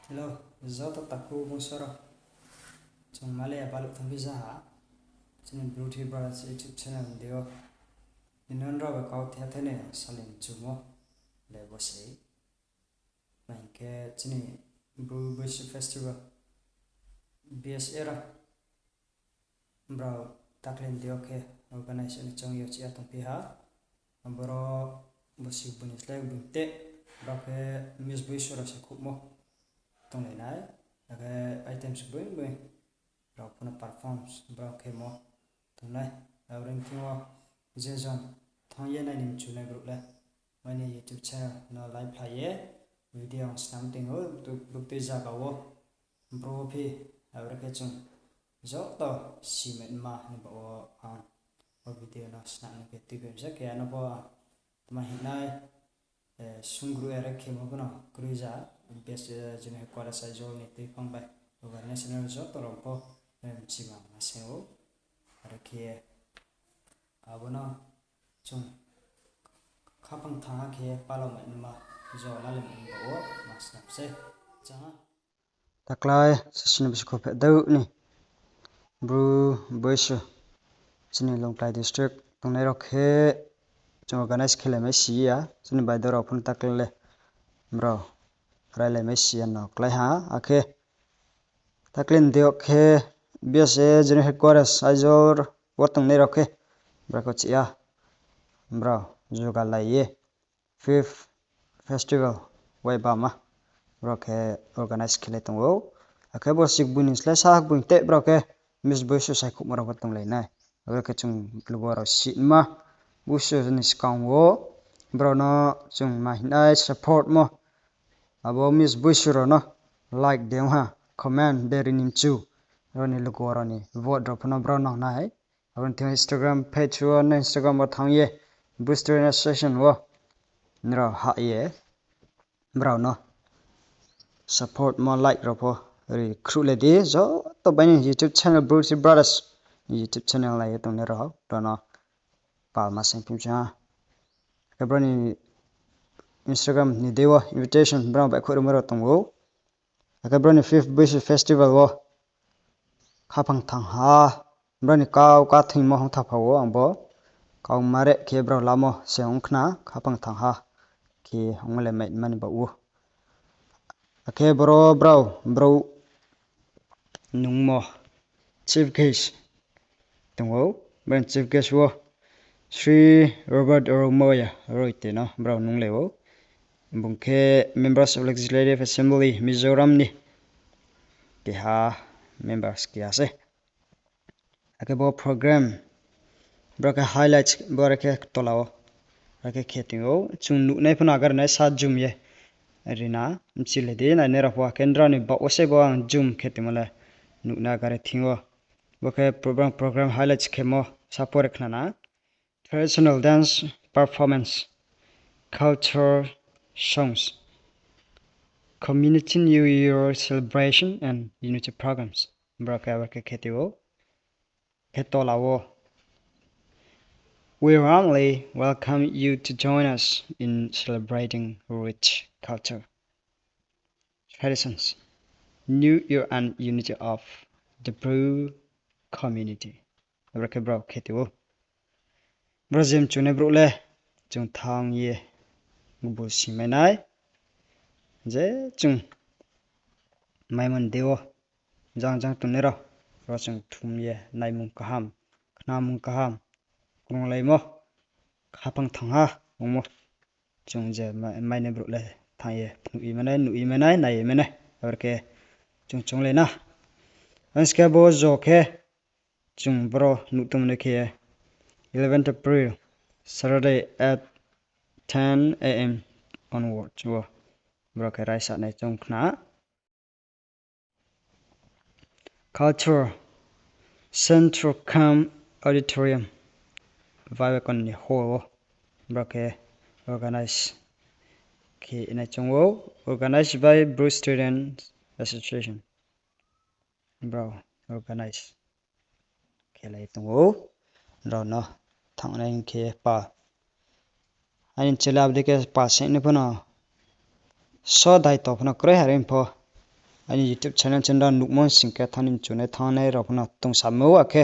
Hello, zoto taku musoro. Trong Malaya balut thambisa ha. Chinen Beauty Brothers YouTube channel dio. Inonro ba kau theathene salin chumo le bosei. Mainke chini Brew Bush Festival. BS era. Bro taklen dio ke organization chong yo chi atong piha. Amboro bosi bunis le bunte. Bro ke Miss Bush ora se kumo. Tông này nãy là cái items bring bring rồi phun performance bro kemo tông này là ring theo Jason thằng yên này niệm chủ này group này mình YouTube channel nó live play video something ở tụ bực tê ra cầu bro phi ở cái chung rõ to xí mệnh mà nên bảo ở video nó snap cái tiêu biểu rất cái nó bảo mà hiện nay sung group ở cái kemo cái nó group ra best jene kwara sa jol ni te pang bai over national resort to rompo chima na seo arakie abona chung khapang thanga khe parliament ma jo la le min bo ma snap se changa taklai session bis ko phe dau ni bru bush chini longtai district tongnai ro khe chung organize khele mai si ya chini bai da ro phun takle bro Rale Messi no klai ha akhe taklin dio khe biase jene headquarters ajor watong ne rokhe brako chia bro juga lai fifth festival wai bama brokhe organize khile tongo akhe bo sik bunis la sak bun te brokhe miss boyso sai khum ro watong lai nai brokhe chung luboro sinma buso ni skangwo bro no chung ma hinai support mo abo Miss Bushro no like dem ha comment there in chu roni lugo roni vote drop no bro no nai abon the Instagram page wo na Instagram wa thang ye booster na session wo nro ha ye bro no support mo like ro po ri khru le de zo to bani YouTube channel Bruce Brothers YouTube channel la ye tong ne ro no pa ma sen pim cha ka broni Instagram ni dewa invitation brown ba khoro maro tongo aka broni fifth bush festival wo khapang thang ha broni kaw ka thing mo hong thapaw ambo kaw mare ke bro lamo se ongkhna khapang thang ha ki hongle mai man ba u ake bro nungmo chief guest tongo ban chief guest wo Sri Robert Oromoya roite no bro nunglewo bungke members of legislative assembly Mizoram ni kiha members kiase akebo program broke highlights borake tolawo rake khetingo chung nu nai phuna gar nai sa jum ye rina mchile de na ne rapwa kendra ni ba ose bo ang jum khetimala nu na gare thingo boke program highlights khemo support khana traditional dance performance culture songs, community New Year celebration and unity programs. We warmly welcome you to join us in celebrating rich culture, traditions, New Year and unity of the Brew community. Brazil chune brule chung thang ye bu si menai je chung maiman dewo jang tunero ro chung thum ye nai mung kaham khna mung kaham kung lai mo khapang thangha mo chung je mai ne brule thang ye nu i menai nai menai arke chung le na anske bo zo ke chung bro nu tum ne ke 11th April Saturday at 10 a.m. onwards wo broke raisa nai chongkhna culture central camp auditorium vibe kon ni ho broke organize ki nai chongwo organized by Bruce Students Association bro organize kelai tongwo ro no thangnai ke pa anin chelab deke pa se ni phono so dai to phono kre harim pho Ani YouTube channel chenda nukmon singka thanin chune thanai rapna tung samu ake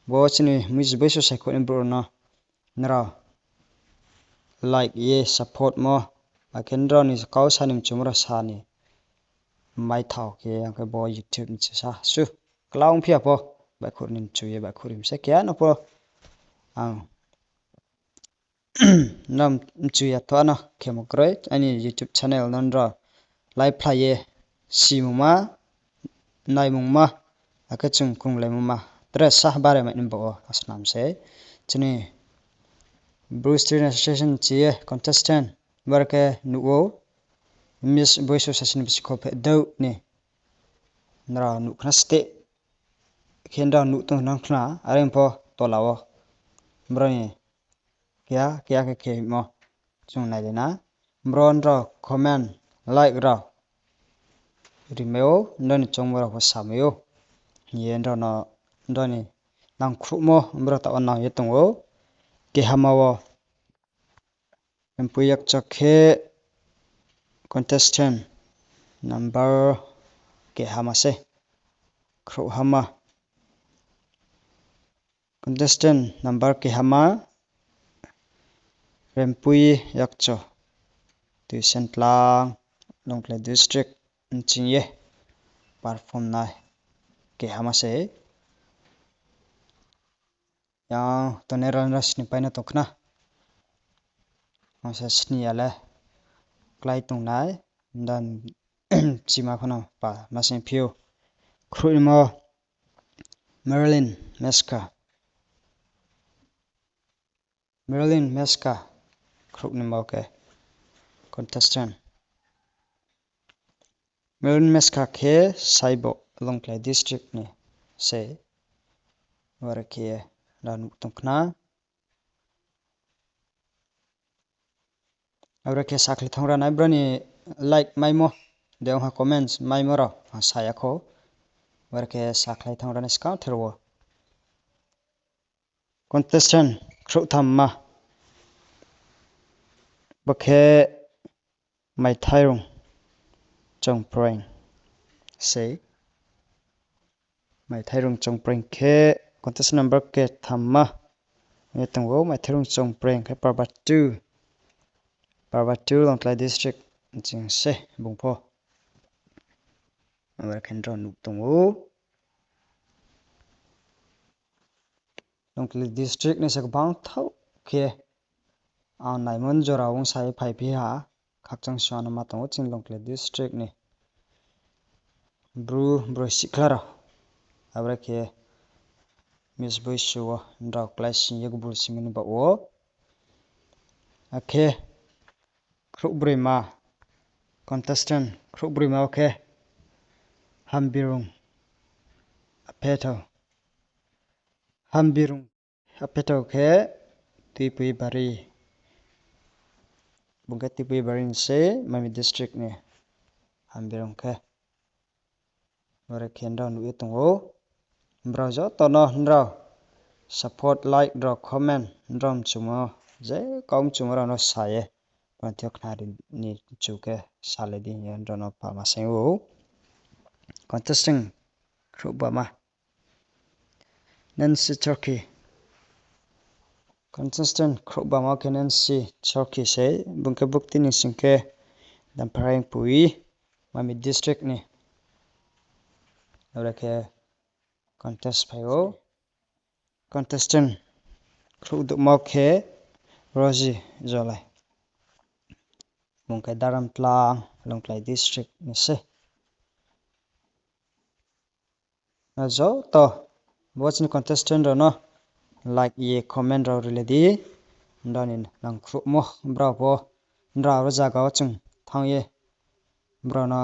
bochini mis beso sakho ni bro na nara like ye support mo akendra ni kaw sanim chumra sani mai thau ke ake bo YouTube ni sa su klaung phia po ba khurin chuye ba khurim se kya na po ang nam chuya to na khemokrai ani YouTube channel nandra live play ye simuma naimuma akachung kunglaimuma tres sah bare mai nimbo asnam se chini Bruce Student Association chiye contestant barke nuo Miss Voice Association biskope dau ni nara nu knaste khenda nu to nang khna arempo tolawo brani kya ke mo chung nai na bron ro comment like ra rimeo ndoni chongmora ho sameo yendo no ndoni nang khrumo mbrata onna yetongo ke hamawo empuyak chakhe contestant number ke hamase khru hama contestant number ke hama rempui yakcho tuition tlang longklai district nchingye perform nai ke hamase ya toneran rasni paina tokna masa sni ala klai tung nai dan chima khona pa masin phio khruimo Marilyn Meska kruknimo ke contestant Marilyn Meska ke saibo longklai district ni se warake dan tungkna awrake sakli thongra nai brani like maimo deong ha comments maimo ro sayakho warake saklai thongra ni ska therwo contestant khruthamma bakhe mai thairung chongpreng se mai thairung chongpreng ke contestant number ke thamma yetongo mai thairung chongpreng ke Parvatu longklai district jing se bungpho awar kendro nuktongo longklai district ni sak bang thau ke naimon jora wong sai phai phi ha khakchang swana ma tongo chin longklai district ni bro siklara awra ke Miss Voice wo ndra class yeg bul simin ba wo akhe khrubrima contestant khrubrima okhe hambirung apeto ke tipui bari bunga tipui bari se mami district ni hambirung ke ore kenda nu etongo browser tono ndra support like draw comment ndram chumo je kaum chumara no saye panthok nari ni chuke sale din ndano pa masengo contesting krubama Nancy Turkey contestant krubama ke Nancy Turkey se bunke bukti ni singke dan parang pui mami district ni orake contest phayo contestant kruduma ke Rosie Jolai bunke daram tlang longklai district ni se ajo to watching contestant no like ye comment ro reledi ndanin nang khrumo bravo ndra ro jaga chung thangye brana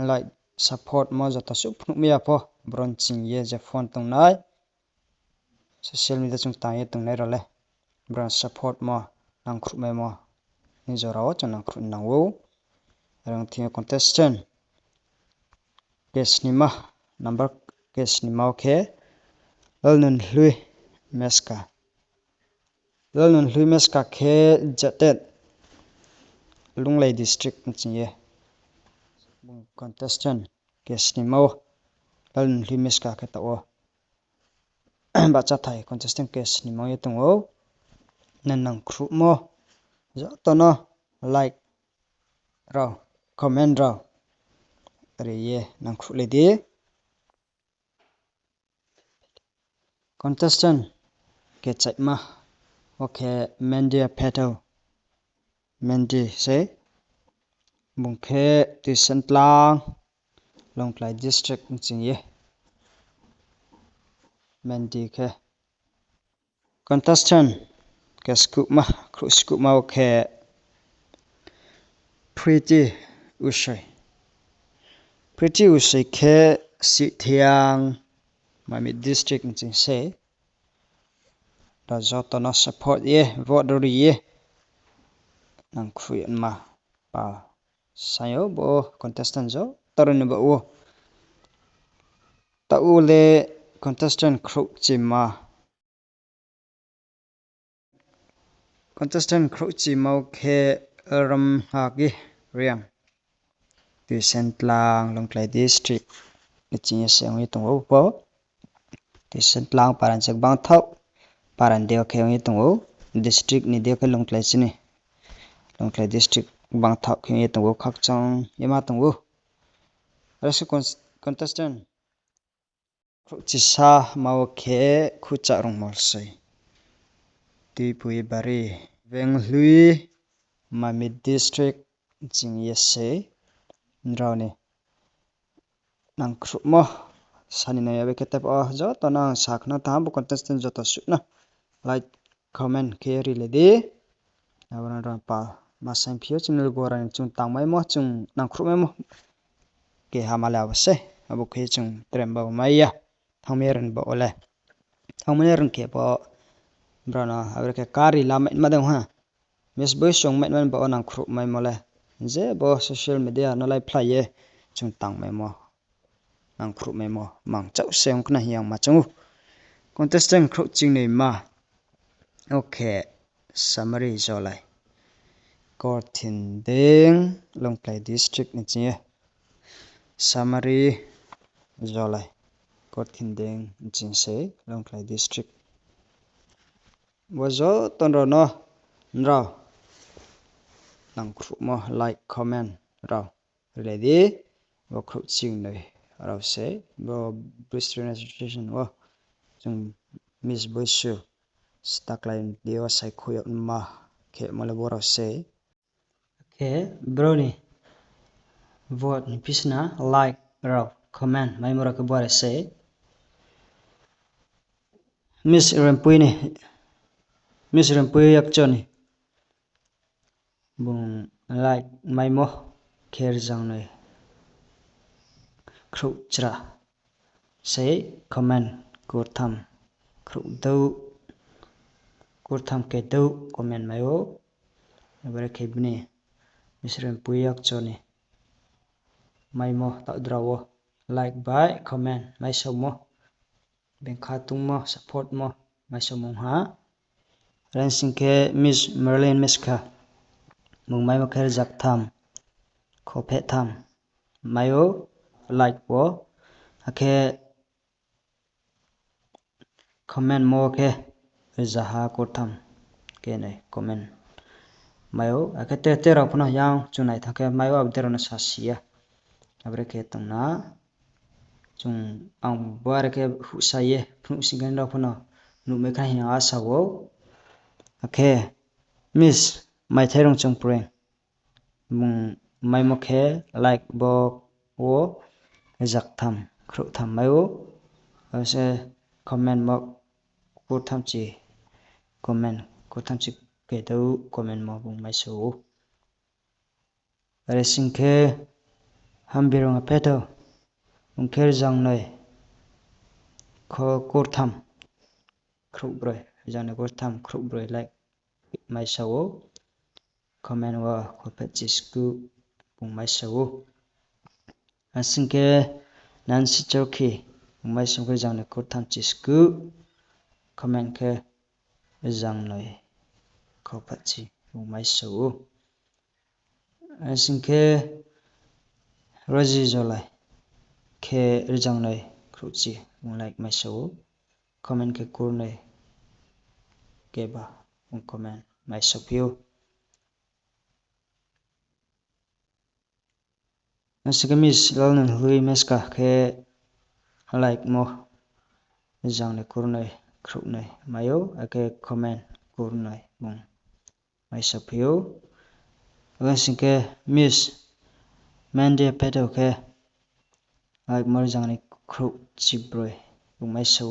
like support mo jata su phumya po bronching ye je phone tong nai social media chung tangye tong nai role bran support mo nang khrume mo ni jorao chung nang khru nangwo rang thia contestant case nima number case nima okay lalnun hlui meska ke jatet lunglai district nchie contestant case ni mo lal limes ka ka to ba cha thai contestant case ni mo yatung o nan nang khru mo zo to no like raw comment raw re ye nang khru le di contestant ke chai ma okay Mandy Petal Mandy say bung khe ti sentlang Longklai district ching ye Mandy khe contestant ke scoop ma okay pretty usai khe si thiang mami district ching say da joto no support ye vote ri ye nang khru ma pa sayo bo contestant jo tarin ba wo ta u le contestant khru chima contestant khru chima khe ram ha gi riam ti sentlang Longklai district ni chi se ngi tong wo po ti sentlang paran chak bang thau paran deu khe ngi tong wo district ni deu khe Longklai chini Longklai district bang thau khe ngi tong wo khak chang yama tong wo rasu contestant khru chi sa mau khe khu cha rong mol sai ti pui bari Venglui mami district ching ye se ndraw ni nang khru mo sani na yabe ke tap jo to na sakna ta bu contestant jo to su na like comment carry le de abana ran pa ma sang phio chimel goran chung tang mai mo chung nang khru mai mo ke hamala ba se abu khe chung trem ba mai ya thangmeran ba ole thangmeran ke ba brana abre ke kari la mai ma dang ha mes boy song mai man ba nang khru mai mo le je bo social media no lai phla ye chung tang mai mo nang khru mai mo mang chau seong khna hiang ma chung contestant khru ching nei ma okay summary zo lai Korthin deng Longklai district ni chi summary zo lai Korthin deng chin se Longklai district wazo tonro no nra nang khru mo like comment raw ready wo khru ching nei raw se bo Bristol Association wo chung Miss Boysu Stackline dio sai khoyo ma khe mala bo raw se okay browni vote ni pisna like raw comment mai mora ke bore se Miss Rempui yak choni bung like mai mo kher jang nei khru chra se comment kur tham khru dau kur tham ke dau comment mai o bare ke bni Miss Rempui yak choni mai mo ta drawo like by comment mai so mo ben khatung mo support mo mai so mo ha ran singke Miss Merlin Miska mung mai mo kher jak tham khophe tham mayo like wo akhe comment mo ke zaha kur tham ke nei comment mayo akhe te ra phuna yang chunai thake mayo abder na sasia abre ke tongna chung ang bar ke hu saye phung singan ra phuna nu me kha hiang asa wo akhe Miss mai thairong chung preng mung mai mo khe like bo wo jak tham khru tham mayo ase comment mo kur tham chi comment kur tham chi ke dau comment mo bung mai so are singkhe hambirong apeto bung kher jang noi kho kur tham khru broi jang kur tham khru broi like mai so comment wa kho phe chi sku bung mai so asingke Nancy Choki mai so ke jang kur tham chi sku comment ke jang noi kho phe chi bung mai so asingke Roji Jolai ke rijang nei kruchi mung like mai so comment ke kur nei ke ba mung comment mai so pio Nasigamis lalnan hui meska ke like mo rijang nei kur nei kru nei mayo ake comment kur nei mung mai so pio Nasiga miss Mandia pedo ke like mo rijang nei kru chibroi mung mai so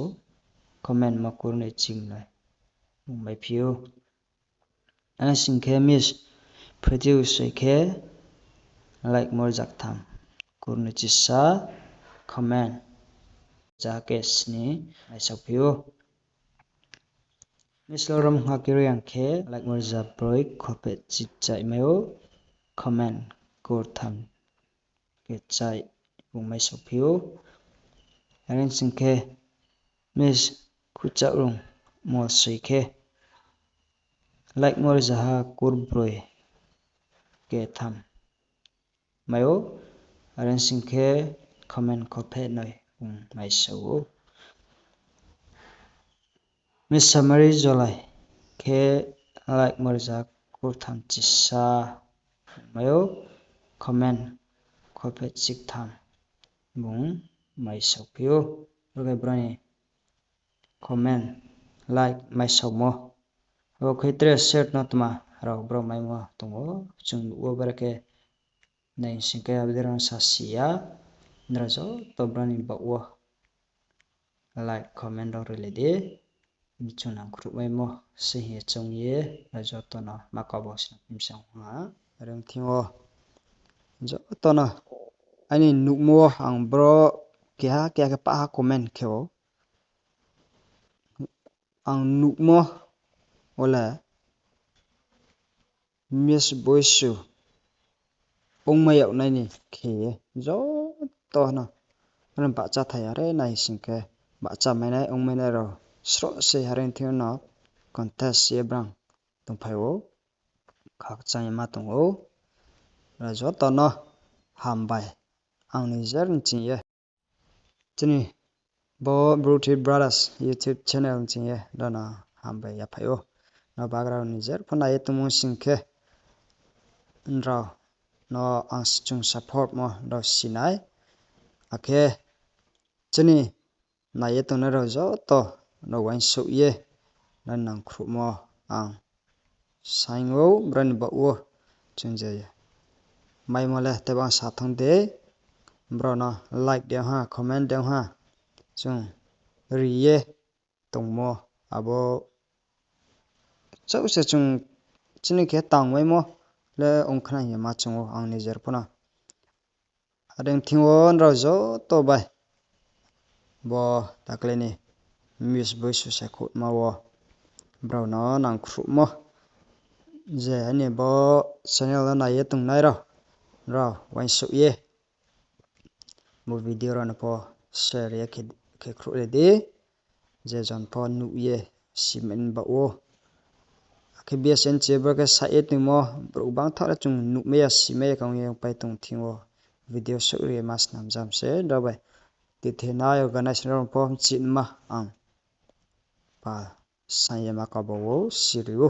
comment ma kur nei ching nei mung mai pio Nasiga miss produce ke like more jak tham kurni chisa comment jakes ni aisa pio misloram hakiriang ke like more za broi khopet chicha imeo comment kur tham ke chai bung mai so pio arin singke mis kucha rung mo ke like more za ha kur broi ke tham mayo aran singke comment khopet noi mai so Miss Summary Jolai ke like morja kur tham chisa mayo comment khopet chik tham bung mai so pio rogai brani comment like mai so mo ro khaitre share notma ro bro mai mo tungo chung wo barake nai singke abdiran sasia ndrajo to brani bawo like comment ro relede michuna krumai mo sehe chongye rajotono makabos imsang ha reng thingo jotono ani nukmo ang bro kya ke pa comment kheo ang nukmo wala miss boysu ongmayaw nai ni kheye jotono ran ba cha thaya re nai singke ba cha mai nai ongmai nai ro sro se haren thino contest yebrang tongphaiwo khak chang ma tongo rajotono hambai angni jern chiye chini bo Bruty Brothers YouTube channel chiye dana hambai ya phayo no background ni jer phona etumu singke nra no angchung support mo do sinai ake chini na etuna ro joto no wain so ye nan khrumo ang saingo bran bawo chungje mai mole te bang sa thong de brono like de ha comment de ha chung riye tongmo abo chau se chung chini ke tang mai mo le ongkhna ye ma chungo ang ni jer phona adeng thingwo ro jo to bai bo takleni miss boysu se khut mawo brono nang khrumo je ani bo channel na ye tung nai ro wain su ye mo video ro na po share ye ke khru le de je jon po nu ye simen ba o ke bsn cheba ke sa et ni mo bro bang thara chung nu me ya sime kang ye pai tung thingwo video su re mas nam jam se do bai ti the na organization ro po chin ma ang pa sanye ma ka bo siriu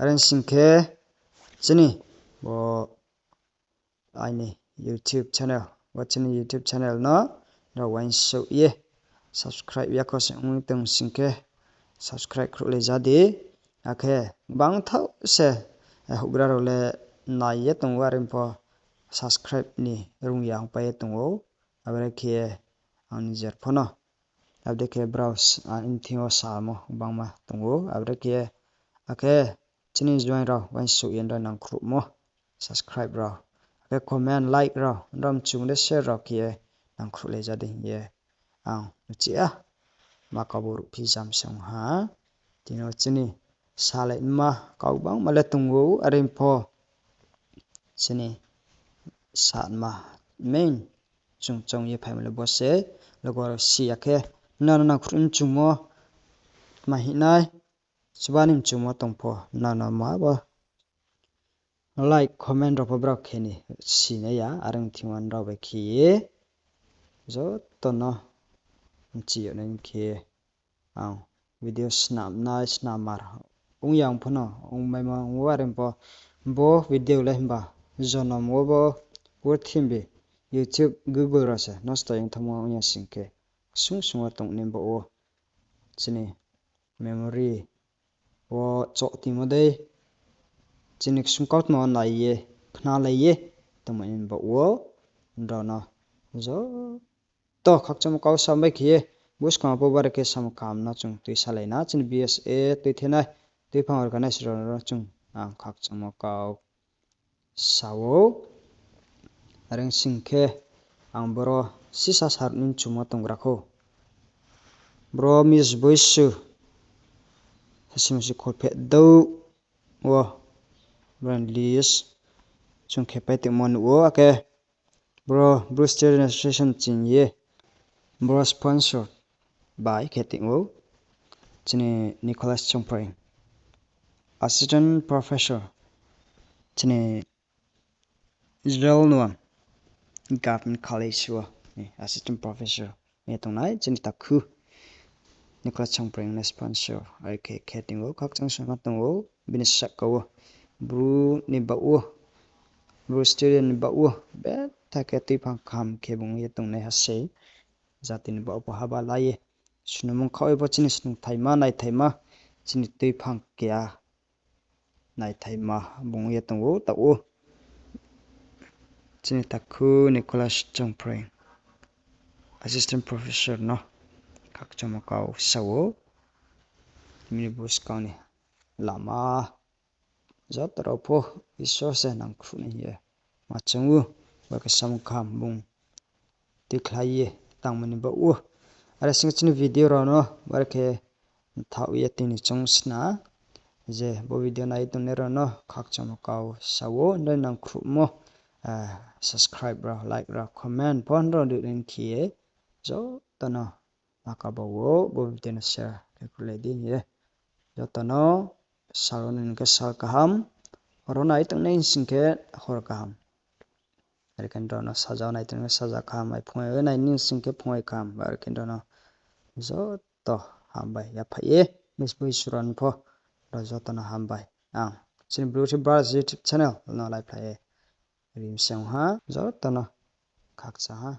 aren singke chini bo aini YouTube channel watching YouTube channel no wain so ye subscribe ya ko sing tung singke subscribe krule jadi ake bang thau se hugra role na ye tung warim po subscribe ni rung yang pa ye tung o abre ke ang jer phono abde ke browse in thio samo bangma tung o abre ke ake chini join ro wain so yen nang khru mo subscribe ro ake comment like ro ram chung de share ro ke nang khru le jadi ye ang chia makabur phi jam sang ha tino chini sale ma kaubang male tungu arim pho chini sat ma main chung ye phai male bose logor si ake na khrum chumo mahinai chbanim chumo tongpho na ma ba like comment ro bra kheni sine ya arang thingwan ro ba khi zo to no chi yo nen ke video snap na snamar yang phono mai ma warem bo video le ba jonom bo thimbe YouTube Google rasa nosta yang thamo nya singke sung tong nim bo chini memory wo chok ti mo dei chini sung kaut no na ye khna la ye tamo in bo wo ndona zo to khak cham kau sam ba khie bus ka po bar ke sam kam na chung tui salai na chin BSA tui thena tui phang organize ro chung khak cham kau sawo areng singke bro sisa sarnin chumo tongrako bro mis boisu hasimsi khophe do wo brandlis chung khepai te mon wo ake bro Bruce registration chinye bro sponsor by kheting wo chini Nicholas Chongpring assistant professor chini Israel Noam Government College wo assistant professor metongnai chini takhu Nicholas Chongpring na sponsor ake kheting wo khak chang sanga tong wo binisak ko bru ni ba wo bru student ni ba wo be take ti phang kham khebung ye tong nai hase jatin ba po haba laye sunumung khoi bo chini snung thaima nai thaima chini ti phang kya nai thaima bung ye tong wo ta wo chini takhu Nicholas Chongpring assistant professor no khak chama kau sawo mini bus kauni lama zatro po isose nang khuni ye machangu ba ka sam kham bung tikhlaiye tangmani ba wo ara sing chini video ro no bar ke thau ye tini chung sna je bo video nai tu ne ro no khak chama kau sawo ndai nang khu mo subscribe ra like ra comment pon ro du rin khie zo tano nakaba wo bo video na share ke ledi ye zo tano salon ke sal kaham rona itang nei singke hor kaham arikan dono sajau nai tang saja kaham ai phoi nai ning singke phoi kaham arikan dono zo to hambai ya phaye misbui suran pho do zo tano hambai chin blue bar YouTube channel no lai phaye rim sang ha zo tano khakcha ha